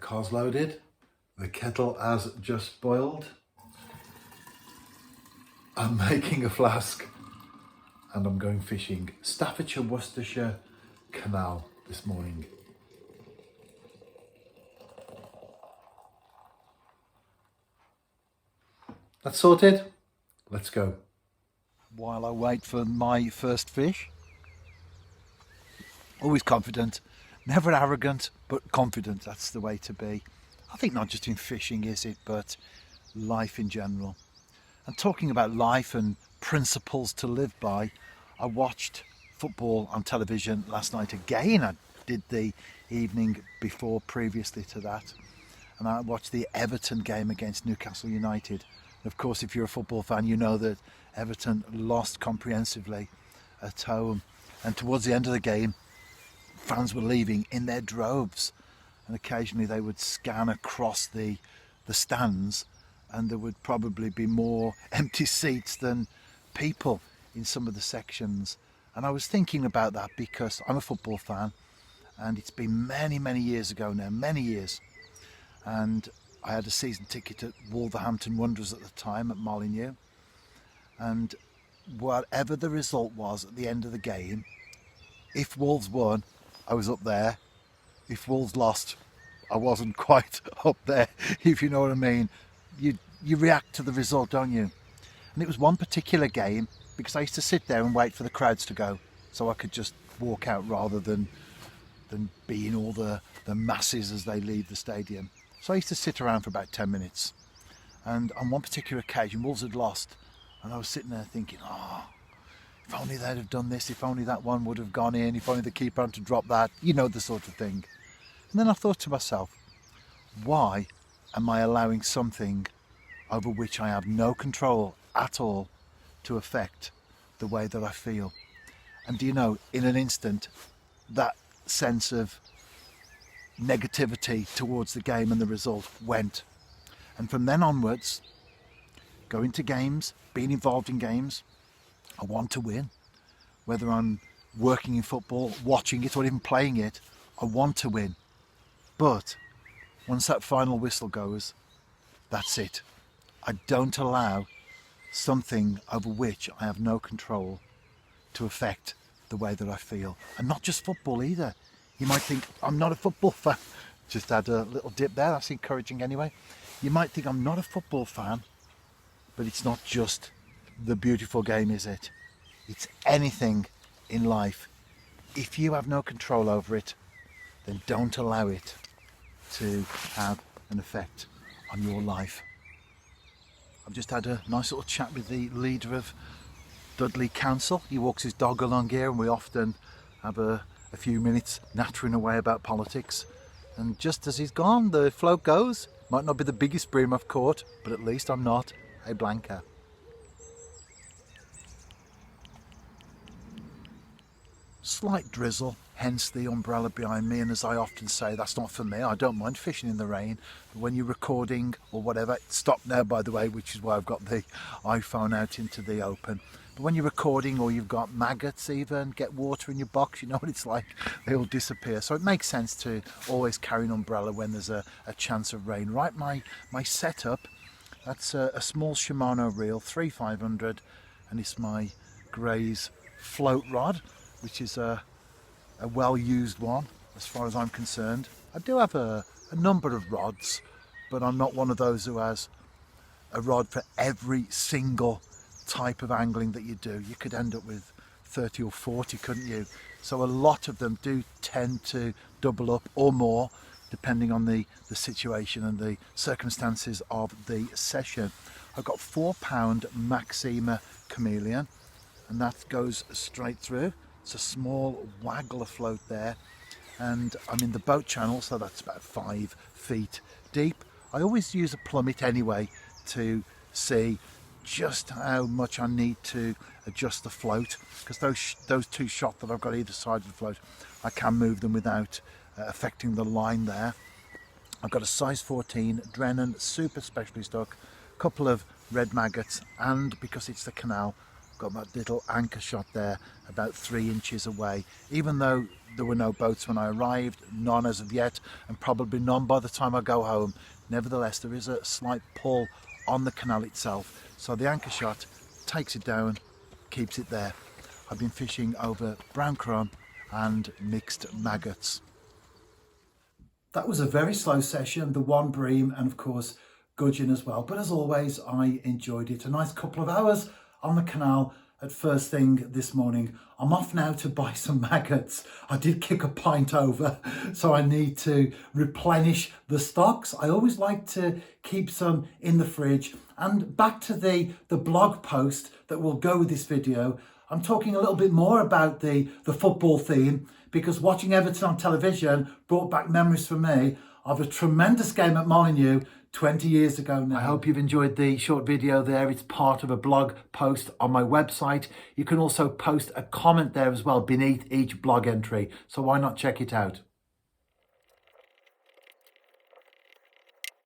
car's loaded, the kettle has just boiled, I'm making a flask and I'm going fishing. Staffordshire, Worcestershire canal this morning. That's sorted, let's go. While I wait for my first fish, always confident, never arrogant, but confident, that's the way to be. I think not just in fishing is it, but life in general. And talking about life and principles to live by, I watched football on television last night again. I did the evening before previously to that, and I watched the Everton game against Newcastle United. Of course, if you're a football fan, you know that Everton lost comprehensively at home, and towards the end of the game fans were leaving in their droves, and occasionally they would scan across the stands and there would probably be more empty seats than people in some of the sections. And I was thinking about that because I'm a football fan, and it's been many years ago now, many years, and I had a season ticket at Wolverhampton Wanderers at the time at Molineux, and whatever the result was at the end of the game, if Wolves won, I was up there. If Wolves lost, I wasn't quite up there, if you know what I mean. You react to the result, don't you? And it was one particular game, because I used to sit there and wait for the crowds to go so I could just walk out rather than be in all the masses as they leave the stadium. So I used to sit around for about 10 minutes. And on one particular occasion, Wolves had lost, and I was sitting there thinking, if only they'd have done this, if only that one would have gone in, if only the keeper had to drop that, you know, the sort of thing. And then I thought to myself, why am I allowing something over which I have no control at all to affect the way that I feel? And do you know, in an instant, that sense of negativity towards the game and the result went. And from then onwards, going to games, being involved in games, I want to win. Whether I'm working in football, watching it, or even playing it, I want to win. But once that final whistle goes, that's it. I don't allow something over which I have no control to affect the way that I feel. And not just football either. You might think, I'm not a football fan. Just had a little dip there, that's encouraging anyway. You might think I'm not a football fan, but it's not just the beautiful game, is it? It's anything in life. If you have no control over it, then don't allow it to have an effect on your life. I've just had a nice little chat with the leader of Dudley Council. He walks his dog along here, and we often have a few minutes nattering away about politics. And just as he's gone, the float goes. Might not be the biggest bream I've caught, but at least I'm not a blanker. Slight drizzle, hence the umbrella behind me, and as I often say, that's not for me. I don't mind fishing in the rain, but when you're recording or whatever, it's stopped now by the way, which is why I've got the iPhone out into the open. But when you're recording, or you've got maggots even, get water in your box, you know what it's like, they all disappear. So it makes sense to always carry an umbrella when there's a chance of rain. Right, my setup, that's a small Shimano reel, 3500, and it's my Gray's float rod, which is a well-used one as far as I'm concerned. I do have a number of rods, but I'm not one of those who has a rod for every single type of angling that you do. You could end up with 30 or 40, couldn't you? So a lot of them do tend to double up or more, depending on the situation and the circumstances of the session. I've got 4-pound Maxima Chameleon, and that goes straight through. It's a small waggler float there, and I'm in the boat channel, so that's about 5 feet deep. I always use a plummet anyway to see just how much I need to adjust the float, because those two shot that I've got either side of the float, I can move them without affecting the line there. I've got a size 14 Drennan super specialist hook, a couple of red maggots, and because it's the canal, got that little anchor shot there about 3 inches away. Even though there were no boats when I arrived, none as of yet, and probably none by the time I go home, nevertheless there is a slight pull on the canal itself, so the anchor shot takes it down, keeps it there. I've been fishing over brown crumb and mixed maggots. That was a very slow session, the one bream and of course gudgeon as well, but as always I enjoyed it. A nice couple of hours on the canal at first thing this morning. I'm off now to buy some maggots. I did kick a pint over, so I need to replenish the stocks. I always like to keep some in the fridge. And back to the blog post that will go with this video, I'm talking a little bit more about the football theme, because watching Everton on television brought back memories for me of a tremendous game at Molineux 20 years ago now. I hope you've enjoyed the short video there. It's part of a blog post on my website. You can also post a comment there as well beneath each blog entry, so why not check it out?